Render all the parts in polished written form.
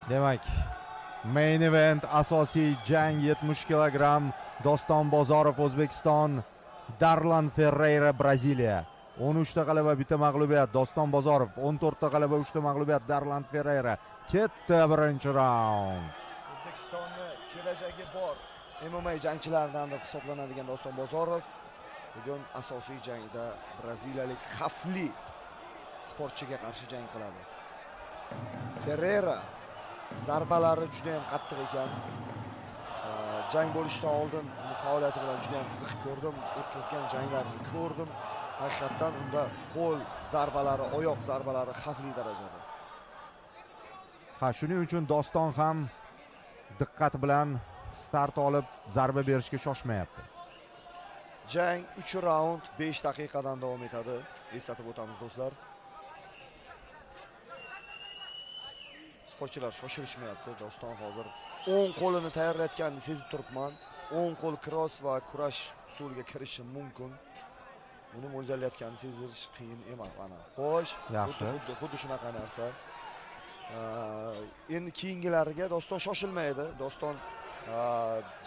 Demak, main event asosiy jang 70 kg. Doston Bozorov O'zbekiston, Darlan Ferreira Braziliya. 13 ta g'alaba, bitta mag'lubiyat. Doston Bozorov 14 ta g'alaba, 3 ta mag'lubiyat. Darlan Ferreira ketdi birinchi raund. O'zbekistonni kelajagi bor MMA jangchilaridan deb hisoblanadigan Doston Bozorov bugun asosiy jangda braziliyalik xavfli sportchiga qarshi jang qiladi. Ferreira zarbalari juda ham qattiq ekan. Jang bo'lishidan oldin faoliyati bilan juda ham qiziqib ko'rdim. O'tkazgan janglarini ko'rdim. Haqiqatan unda qo'l zarbalari, oyoq zarbalari xavfli darajada. Shuning uchun Doston ham diqqat bilan start olib zarba berishga shoshmayapti. Jang 3 raund 5 daqiqadan davom etadi. Eslatib o'tamiz do'stlar. Sportchilar shoshilishmayapti. Doston hozir o'ng qo'lini tayyorlayotganini sezib turibman. O'ng qo'l cross va kurash usuliga kirishi mumkin. Buni mo'ljallayotganini sezish qiyin emas. Mana xo'sh, yaxshi. Xuddi shunaqa narsa. Endi keyingilariga Doston shoshilmaydi. Doston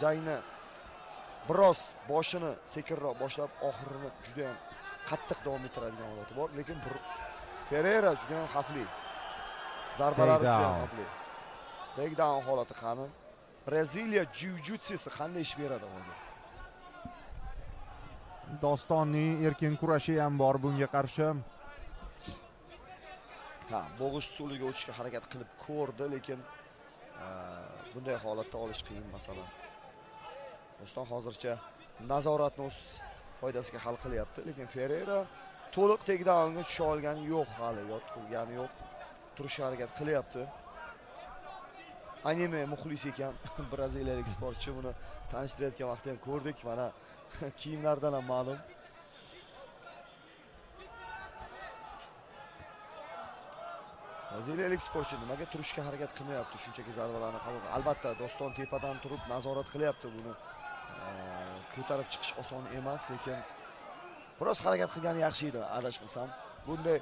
jangni biroz boshini sekinroq boshlab, oxirini juda ham qattiq davom ettiradigan holati bor, lekin Ferreira juda ham xavfli. Zarbalari juda ham xavfli. Takedown holati qani? Braziliya jiu-jitsusi qanday ish beradi hozir? Dostonning erkin kurashi ham bor bunga qarshi. Bo'g'ish usuliga o'tishga harakat qilib ko'rdi, lekin bunday holatda olish qiyin masala. Doston hozircha nazoratni o'z foydasiga hal qilyapti, lekin Ferreira to'liq takedownga tusha olgani yo'q, hali yotqizgani yo'q. Turishga harakat qilyapti. Anime muxlis ekan braziliyalik sportchi, buni tanishtirayotgan vaqtda ham ko'rdik, mana kiyimlardan ham ma'lum. Braziliyalik sportchi nimaga turishga harakat qilmayapti? Shunchaki zarbalarni qabul. Albatta, Doston tepadan turib nazorat qilyapti buni. Ko'tarib chiqish oson emas, lekin biroz harakat qilgani yaxshi edi, adashmasam. Bunday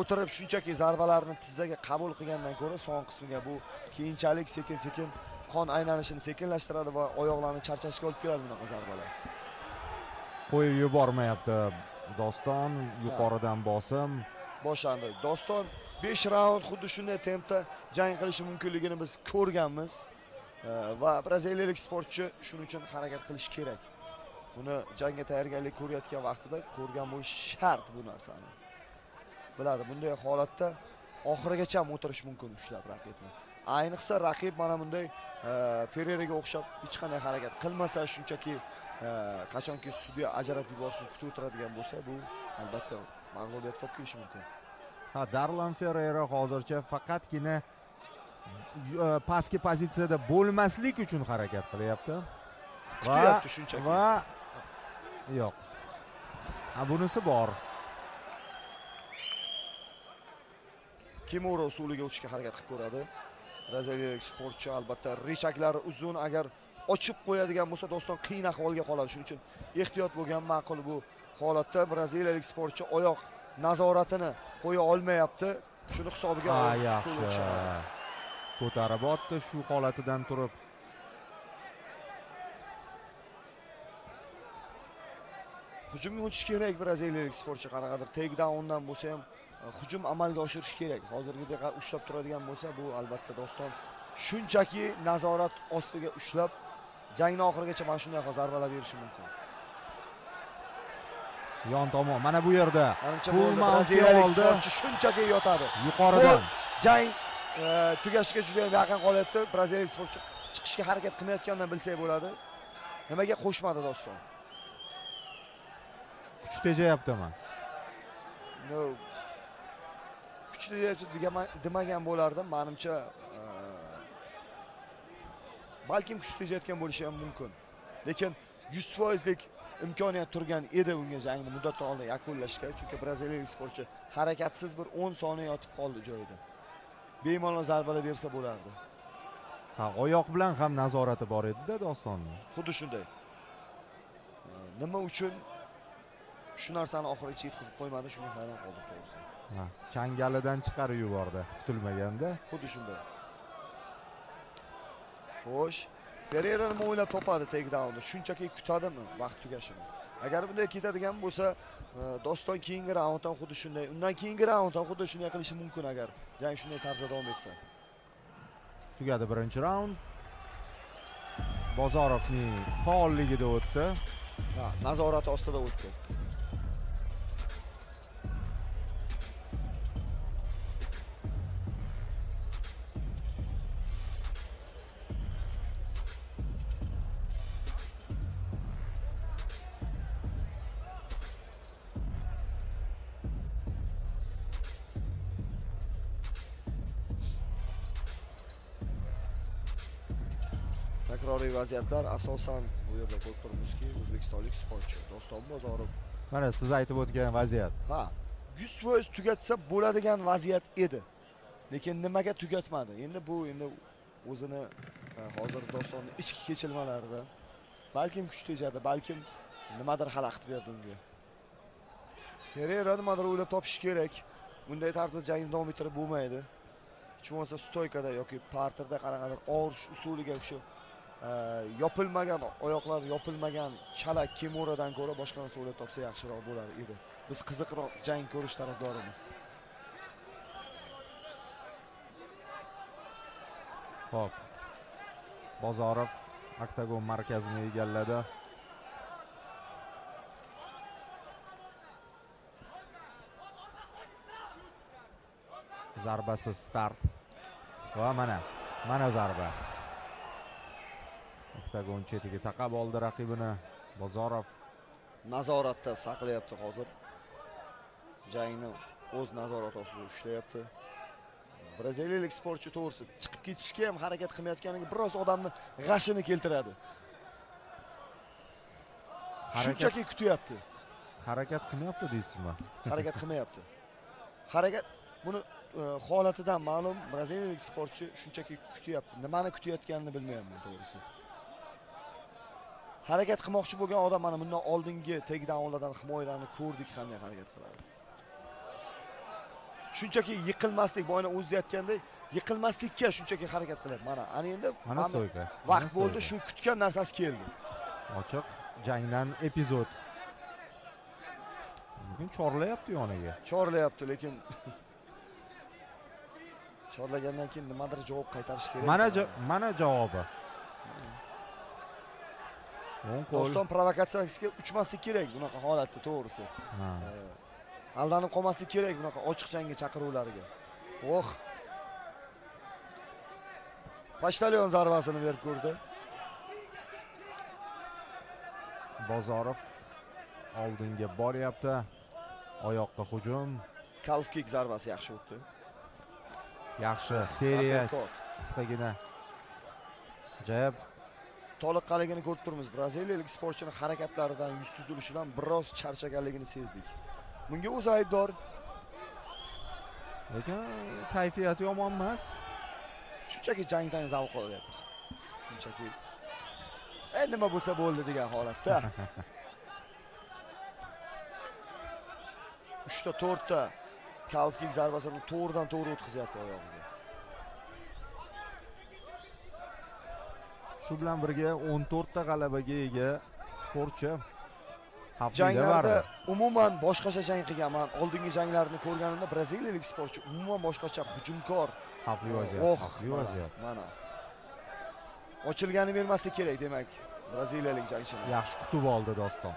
o'tirib shunchaki zarbalarni tizzaga qabul qilgandan ko'ra son qismiga bu keyinchalik sekin-sekin qon aylanishini sekinlashtiradi va oyoqlarni charchashga olib keladi bunaqa zarbalar. Qo'yib yubormayapti Doston, yuqoridan bosim boshlandi. Doston 5 raund xuddi shunday tempda jang qilishi mumkinligini biz ko'rganmiz va braziliyalik sportchi shuning uchun harakat qilish kerak. Buni jangga tayyorgarlik ko'rayotgan vaqtida ko'rgan bo'lish shart bu narsani. Biladi, bunday holatda oxirigacha o'tirish mumkin ushlab raqibni. Ayniqsa raqib mana bunday Ferreiraga o'xshab hech qanday harakat qilmasa, shunchaki qachonki sudya ajratib yuborishni kutib o'tiradigan bo'lsa, bu albatta mag'lubiyat bo'lib kelishi mumkin. Darlan Ferreira hozircha faqatgina pastki pozitsiyada bo'lmaslik uchun harakat qilyapti. Kutyapti shunchaki. Va yo'q. Bunisi bor. Kimura usuliga o'tishga harakat qilib ko'radi. Braziliyalik sportchi albatta rishaklari uzun, agar ochib qo'yadigan bo'lsa Doston qiyin ahvolga qoladi. Shuning uchun ehtiyot bo'lgan ma'qul bu holatda. Braziliyalik sportchi oyoq nazoratini qo'ya olmayapti. Shuni hisobiga yaxshi. Ko'tarib otdi shu holatidan turib. Hujumga o'tish kerak braziliyalik sportchi, qanaqadir takedowndan bo'lsa ham hujum amalga oshirish kerak. Hozirgidek ushlab turadigan bo'lsa, bu albatta Doston shunchaki nazorat ostiga ushlab jangning oxirigacha mana shunday zarbalar berishi mumkin. Yon tomon mana bu yerda full braziliyalik sportchi shunchaki yotadi. Yuqoridan jang tugashiga juda ham yaqin qolyapti. Braziliyalik sportchi chiqishga harakat qilmayotganini bilsak bo'ladi. Nimaga qo'shmadi Doston? Kuch tejayaptimi? No. Kuchli demagan bo'lardim, menimcha balkim kuch tejayotgan bo'lishi ham mumkin. Lekin 100%lik imkoniyat turgan edi unga jangni muddatdan oldin yakunlashga, chunki braziliyalik sportchi harakatsiz bir 10 soniya yotib qoldi joyida. Bemalol zarbalar bersa bo'lardi. Oyoq bilan ham nazorati bor edi-da Dostonning. Xuddi shunday. Nima uchun shu narsani oxirigacha yetkazib qo'ymadi, shunga hayron qoldim, to'g'risi. Changalidan chiqarib yubordi, kutilmaganda. Xuddi shunday. Xo'sh, Pereira nima o'ylab topadi takedownni? Shunchaki kutadimi vaqt tugashini? Agar bunday ketadigan bo'lsa, Doston keyingi raunddan xuddi shunday, undan keyingi raunddan xuddi shunday qilishi mumkin agar jang shunday tarzda davom etsa. Tugadi birinchi raund. Bozorovning faolligida o'tdi. Ha, nazorat ostida o'tdi. Takroriy vaziyatlar asosan bu yerda ko'rib turibmizki, o'zbekistonlik sportchi Doston Bozorov. Mana siz aytib o'tgan vaziyat. Ha, 100% tugatsa bo'ladigan vaziyat edi. Lekin nimaga tugatmadi? Endi o'zini hozir Dostonning ichki kechilmalarida balkim kuch tejadi, balkim nimadir xalaqit berdi unga. Pereira nimadir o'ylab topish kerak. Bunday tarzda jangni davom ettirib bo'lmaydi. Hech bo'lmasa stoykada yoki parterda qanaqadir og'rish usuliga o'sha yopilmagan oyoqlar, yopilmagan chala Kimuradan ko'ra boshqa narsa o'ylab topsa yaxshiroq bo'lar edi. Biz qiziqroq jang ko'rish tarafdorimiz. Xo'p. Bozorov oktagon markazini egalladi. Zarbasiz start. Va mana zarba. Oktagon chetiga taqab oldi raqibini. Bozorov Nazoratda saqlayapti hozir. Jangni o'z nazorati ostida ushlayapti. Braziliyalik sportchi to'g'risi chiqib ketishga ham harakat qilmayotganiga biroz odamni g'ashini keltiradi. Shunchaki kutyapti. harakat qilmayapti deysizmi? Harakat qilmayapti. Harakat buni holatidan ma'lum, braziliyalik sportchi shunchaki kutyapti. Nimani kutayotganini bilmayapman to'g'risi. Harakat qilmoqchi bo'lgan odam mana bundan oldingi takedownlardan himoyalarni ko'rdik qanday harakat qiladi. Shunchaki yiqilmaslik, boyana o'zi aytgandek, yiqilmaslikka shunchaki harakat qilyapti. Ana endi stoyka. Vaqt bo'ldi, shu kutgan narsasi keldi. Ochiq jangdan epizod. Bugun chorlayapti yoniga. Chorlayapti, lekin chorlagandan keyin nimadir javob qaytarish kerak. Mana javobi. Doston provokatsiyasiga uchmaslik kerak bunaqa holatda to'g'risi. Aldanib qolmaslik kerak bunaqa ochiq jangga chaqiruvlariga. Pashtalyon zarbasini berib ko'rdi. Bozorov oldinga boryapti. Oyoqqa hujum. Calf kick zarbasi yaxshi o'tdi. Yaxshi seriya qisqagina. Jab Toliqqanligini ko'rib turibmiz. Braziliyalik sportchining harakatlaridan, yuz tuzilishidan biroz charchaganligini sezdik. Bunga o'zi aybdor. Lekin kayfiyati yomon emas. Shunchaki jangdan zavq olyapmiz. Shunchaki nima bo'lsa bo'ldi degan holatda. 3 ta 4 ta calf kick zarbasini to'g'ridan to'g'ri o'tkazyapti oyog'iga. Shu bilan birga 14 ta g'alabaga ega sportchi. Janglarda umuman boshqacha jang qilganman. Oldingi janglarini ko'rganimda braziliyalik sportchi umuman boshqacha hujumkor. Xavfli vaziyat. Mana. Ochilgani bermaslik kerak, demak, braziliyalik jangchini. Yaxshi kutib oldi Doston.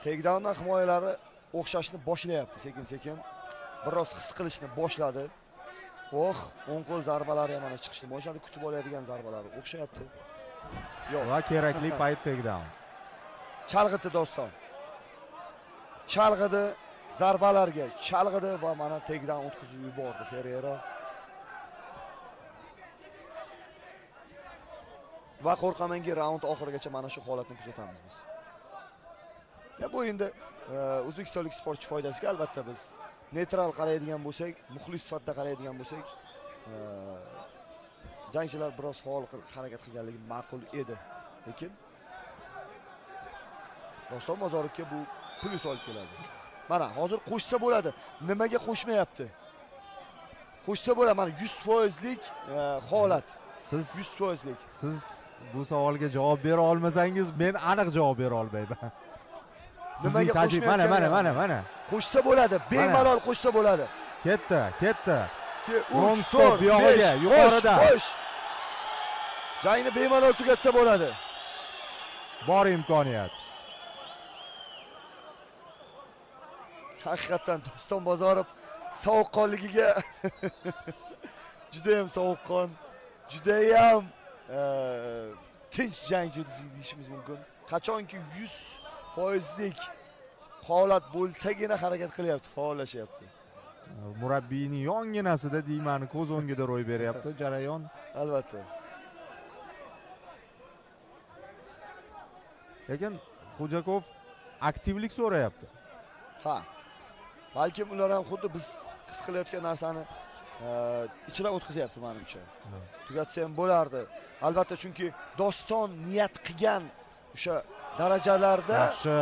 Takedowndan himoyalari o'xshashni boshlayapti sekin-sekin. Biroz his qilishni boshladi. O'ng qo'l zarbalari ham mana chiqishni boshladi, kutib oladigan zarbalari o'xshayapti. Yo'q. Va kerakli payt takedown. Chalg'iti Doston. Chalg'idi, zarbalarga chalg'idi va mana takedown o'tkazib yubordi Pereira. Va qo'rqamanki raund oxirigacha mana shu holatni kuzatamiz biz. Bu endi o'zbekistonlik sportchi foydasiga albatta biz neytral qaraydigan bo'lsak, muxlis sifatida qaraydigan bo'lsak, jangchilar biroz faol harakat qilganligi ma'qul edi. Lekin Doston Bozorovga bu plyus olib keladi. Mana hozir qo'shsa bo'ladi. Nimaga qo'shmayapti? qo'shsa bo'ladi. Mana 100%lik holat. Siz 100%lik. siz bu savolga javob bera olmasangiz, men aniq javob bera olmayman. Sizning mana. Qo'shsa bo'ladi, bemalol qo'shsa bo'ladi. Ketdi. Non stop buyog'iga, yuqorida. Jangni bemalol tugatsa bo'ladi. Bor imkoniyat. Haqiqatan Doston Bozorov sovuqqonligiga juda ham sovuqqon, juda ham tinch jangchi deyishimiz mumkin. Qachonki 100%lik holat bo'lsagina harakat qilyapti, faollashyapti. Murabbiyning yonginasida deyman, ko'z o'ngida ro'y beryapti jarayon. Albatta. Lekin Xo'jakov aktivlik so'rayapti. Ha. Balkim ular ham xuddi biz his qilayotgan narsani ichidan o'tkazyapti menimcha. Tugatsa ham bo'lardi. Albatta, chunki Doston niyat qilgan o'sha darajalarda Yaxshi.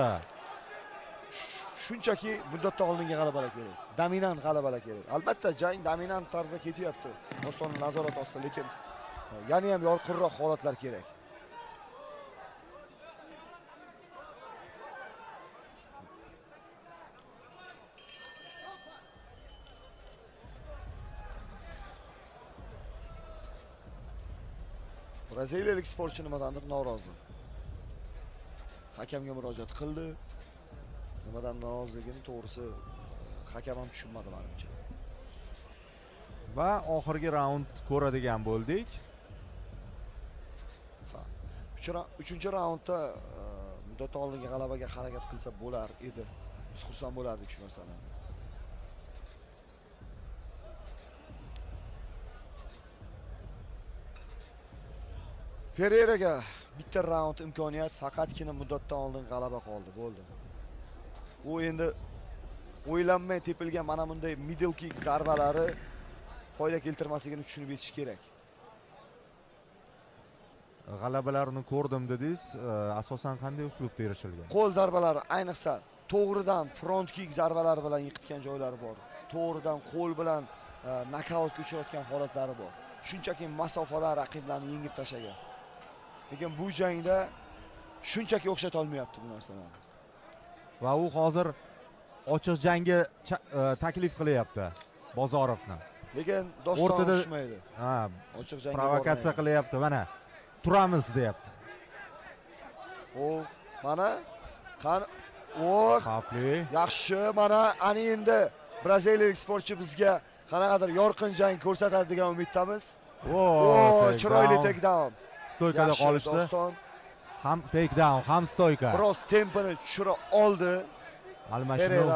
shunchaki muddatda oldinga g'alabalar kerak. Dominant g'alabalar kerak. Albatta, jang dominant tarzda ketyapti. Dostonning nazorat ostida, lekin yana ham yorqinroq holatlar kerak. Braziliyalik sportchi nimadandir norozi. Hakamga murojaat qildi. Nimadan noroziligini to'g'risi hakam ham tushunmadi menimcha. Va oxirgi raund ko'radigan bo'ldik. Ha. 3-raundda muddat oldingi g'alabaga harakat qilsa bo'lar edi. Biz xursand bo'lardik shu narsadan. Ferreiraga bitta raund imkoniyat, faqatgina muddatdan oldin g'alaba qoldi, bo'ldi. U endi o'ylanmay tepilgan mana bunday middle kick zarbalari foyda keltirmasligini tushunib yetish kerak. G'alabalarni ko'rdim dedingiz, asosan qanday uslubda erishilgan? Qo'l zarbalari, ayniqsa to'g'ridan front kick zarbalari bilan yiqitgan joylari bor. To'g'ridan qo'l bilan nokautga uchratgan holatlari bor. Shunchaki masofadan raqiblarni yengib tashlagan. Lekin bu jangda shunchaki o'xshata olmayapti bu narsalarni. Va u hozir ochiq jangga taklif qilyapti Bozorovni. Lekin Doston tushmaydi. Ha, ochiq jangga provokatsiya qilyapti, mana. Turamiz deyapti. Mana xavfli. Yaxshi, mana ani endi braziliyalik sportchi bizga qanaqadir yorqin jang ko'rsatadi degan umiddamiz. Chiroyli takedown. Stoykada qolishdi. Ham takedown, ham stoyka. Biroz tempini tushira oldi. Almashinov.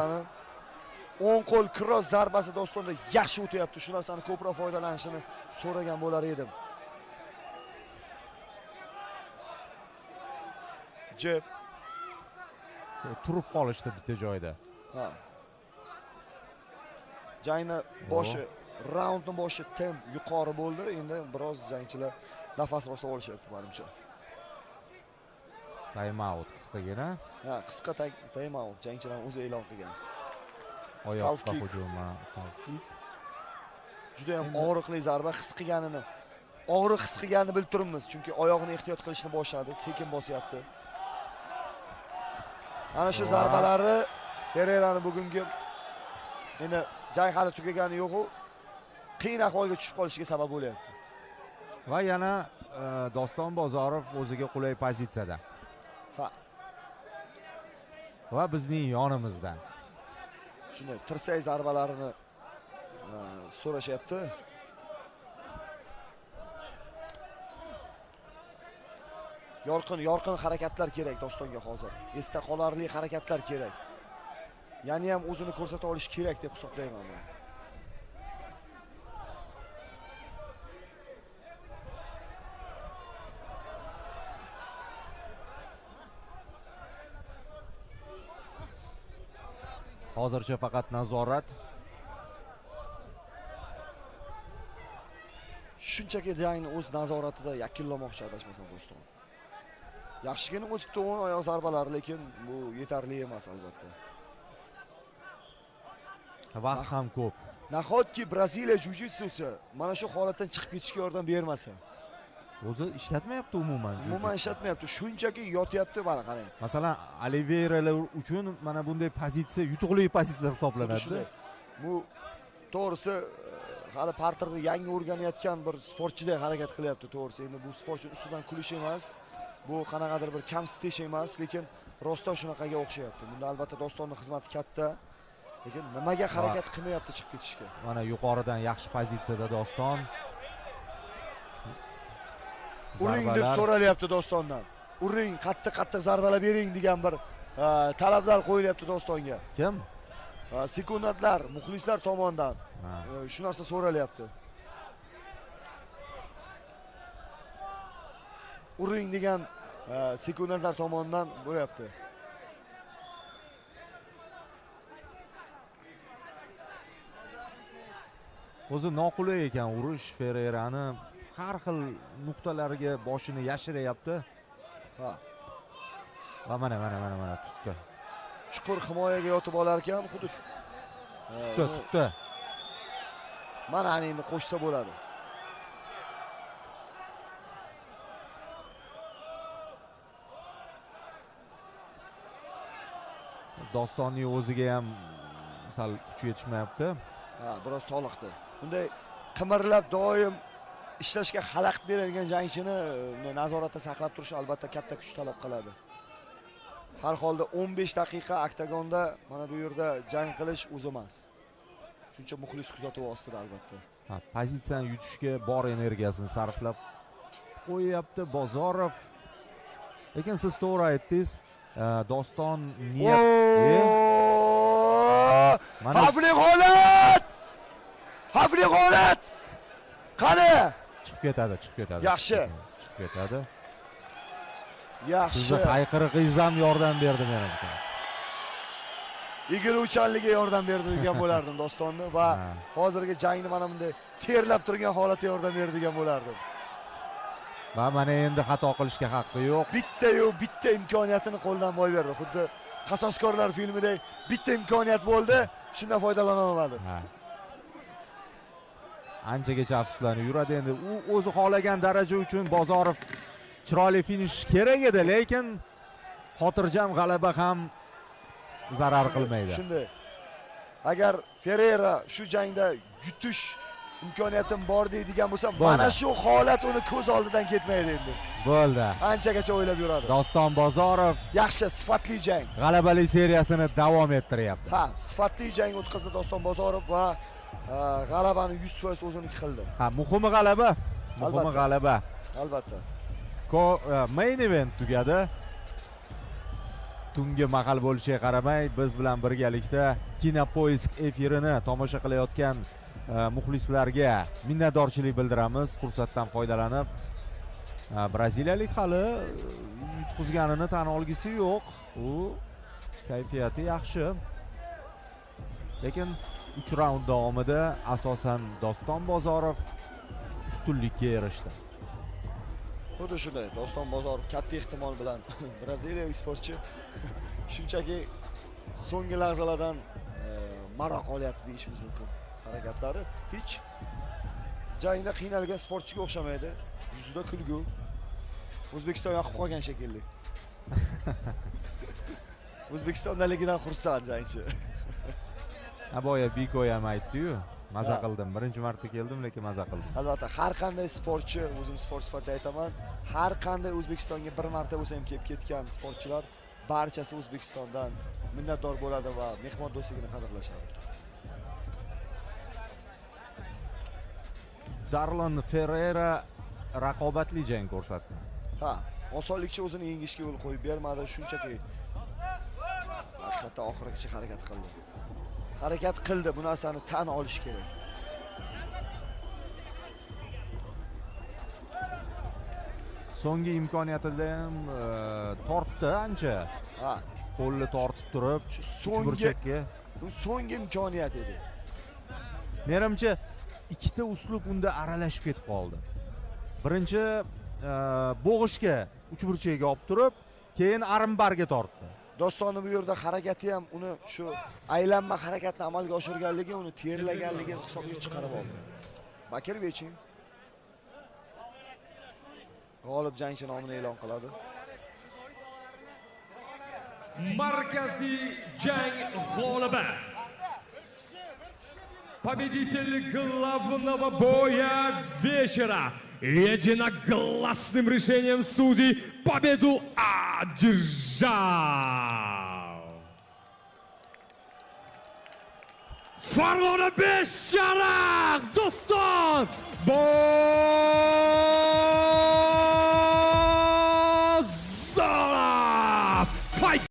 O'ng qo'l cross zarbasi Dostonda yaxshi o'tyapti. Shu narsani ko'proq foydalanishini so'ragan bo'lar edim. Jeb turib qolishdi bitta joyda. Ha. Jangni boshi, raundning boshi temp yuqori bo'ldi. Endi biroz jangchilar nafas rosa olishyapti menimcha. Time out qisqagina. Ha, qisqa time out jangchilar o'zi e'lon qilgan. Oyoqqa hujumi. Juda ham og'riqli zarba his qilganini. Og'riq his qilganini bilib turibmiz, chunki oyog'ini ehtiyot qilishni boshladi, sekin bosyapti. Ana shu zarbalari Ferreirani bugungi endi jang hali tugagani yo'q-ku, qiyin ahvolga tushib qolishiga sabab bo'lyapti. Va yana Doston Bozorov o'ziga qulay pozitsiyada. Ha. Va bizning yonimizda. Shunday tirsak zarbalarini so'rashyapti. Yorqin harakatlar kerak Dostonga hozir. Esda qolarli harakatlar kerak. Yani ham o'zini ko'rsata olish kerak deb hisoblayman men. Hozircha faqat nazorat. Shunchaki jangni o'z nazoratida yakunlamoqchi adashmasam Doston. Yaxshigina o'tibdi o'ng oyoq zarbalari, lekin bu yetarli emas albatta. Vaqt ham ko'p. Nahotki Braziliya jujitsusi mana shu holatdan chiqib ketishga yordam bermasa. O'zi ishlatmayapti umuman. Umuman ishlatmayapti. Shunchaki yotyapti, mana qarang. Masalan, Oliveiralar uchun mana bunday pozitsiya yutuqli pozitsiya hisoblanadi. Bu to'g'risi hali parterda yangi o'rganayotgan bir sportchidek harakat qilyapti, to'g'risi. Endi bu sportchi ustidan kulish emas, bu qanaqadir bir kamsitish emas, lekin rostdan shunaqaga o'xshayapti. Bunda albatta Dostonning xizmati katta, lekin nimaga harakat qilmayapti chiqib ketishga? Mana yuqoridan yaxshi pozitsiyada Doston. Uring deb so'ralyapti Dostondan. Uring, qattiq zarbalar bering degan bir talablar qo'yilyapti Dostonga. Kim? Sekundantlar, muxlislar tomonidan shu narsa so'ralyapti. Uring degan sekundantlar tomonidan bo'lyapti. O'zi noqulay ekan urish Ferreirani har xil nuqtalarga boshini yashirayapti. Ha. Va mana tutdi. Chuqur himoyaga yotib olar ekan, xuddi shu. Tutdi. Mana endi qo'shsa bo'ladi. Dostonning o'ziga ham sal kuchi yetishmayapti. Ha, biroz toliqdi. Bunday qimirlab doim ishlashga xalaqit beradigan jangchini nazoratda saqlab turish albatta katta kuch talab qiladi. Har holda 15 daqiqa oktagonda mana bu yerda jang qilish o'z emas. Shuncha muxlis kuzatuv ostida albatta. Ha, pozitsiyani yutishga bor energiyasini sarflab qo'yapti Bozorov. Lekin siz to'g'ri aytdingiz, Doston niyat Xavfli holat! Xavfli holat! Qani? Chiqib ketadi. Yaxshi. Chiqib ketadi. Yaxshi. Sizni hayqiriqingiz ham yordam berdi menimcha. Egiluvchanligiga yordam berdi degan bo'lardim Dostonni va hozirgi jangni mana bunday terlab turgan holatda yordam berdi degan bo'lardim. Va mana endi xato qilishga haqqi yo'q. Bitta imkoniyatini qo'ldan boy berdi. Xuddi Qasoskorlar filmidek bitta imkoniyat bo'ldi, shundan foydalana olmadi. Anchagacha afsuslanib yuradi endi. U o'zi xohlagan daraja uchun Bozorov chiroyli finish kerak edi, lekin xotirjam g'alaba ham zarar qilmaydi. Shunday. Agar Ferreira shu jangda yutish imkoniyatim bor deydigan bo'lsa, mana shu holat uni ko'z oldidan ketmaydi endi. Bo'ldi. Anchagacha o'ylab yuradi. Doston Bozorov yaxshi, sifatli jang. G'alabali seriyasini davom ettiryapti. Ha, sifatli jang o'tkazdi Doston Bozorov va g'alabani 100% o'ziniki qildi. Ha, muhimi g'alaba. Albatta. Main event tugadi. Tungi mahal bo'lishiga qaramay, biz bilan birgalikda Kinopoisk efirini tomosha qilayotgan muxlislarga minnatdorchilik bildiramiz. Fursatdan foydalanib, braziliyalik hali yutqizganini tan olgisi yo'q. U kayfiyati yaxshi. Lekin 3 raund davomida asosan Doston Bozorov ustunlikka erishdi. Xuddi shunday, Doston Bozorov katta ehtimol bilan braziliyalik sportchi shunchaki so'nggi lahzalardan maroq olyapti deyishimiz mumkin. Harakatlari hech jangda qiynalgan sportchiga o'xshamaydi. Yuzida kulgu. O'zbekiston yoqib qolgan shekilli. O'zbekistondaligidan xursand jangchi. Boya Biko ham aytdi-yu, maza qildim. Birinchi marta keldim, lekin maza qildim. Albatta, har qanday sportchi, o'zim sport sifatida aytaman, har qanday O'zbekistonga bir marta bo'lsa ham kelib ketgan sportchilar barchasi O'zbekistondan minnatdor bo'ladi va mehmon do'stligini qadrlashadi. Darlon Ferreira raqobatli jang ko'rsatdi. Ha, osonlikcha o'zini yengishga yo'l qo'yib bermadi, shunchaki haqiqatdan oxirigacha harakat qildi. Bu narsani tan olish kerak. So'nggi imkoniyatida ham tortdi ancha. Ha, qo'lni tortib turib, so'nggi imkoniyat edi. Menimcha ikkita uslub unda aralashib ketib qoldi. Birinchi bo'g'ishga, uchburchakka olib turib, keyin armbarga tortdi. Dostonni bu yerda harakati ham uni shu aylanma harakatni amalga oshirganligi, uni terlaganligini hisobga chiqarib oldi. Bakirovich g'olib jangchi nomini e'lon qiladi. Markaziy jang g'olibi. Победитель главного боя вечера. Единогласным решением судей победу одержал Farg'ona 5 Doston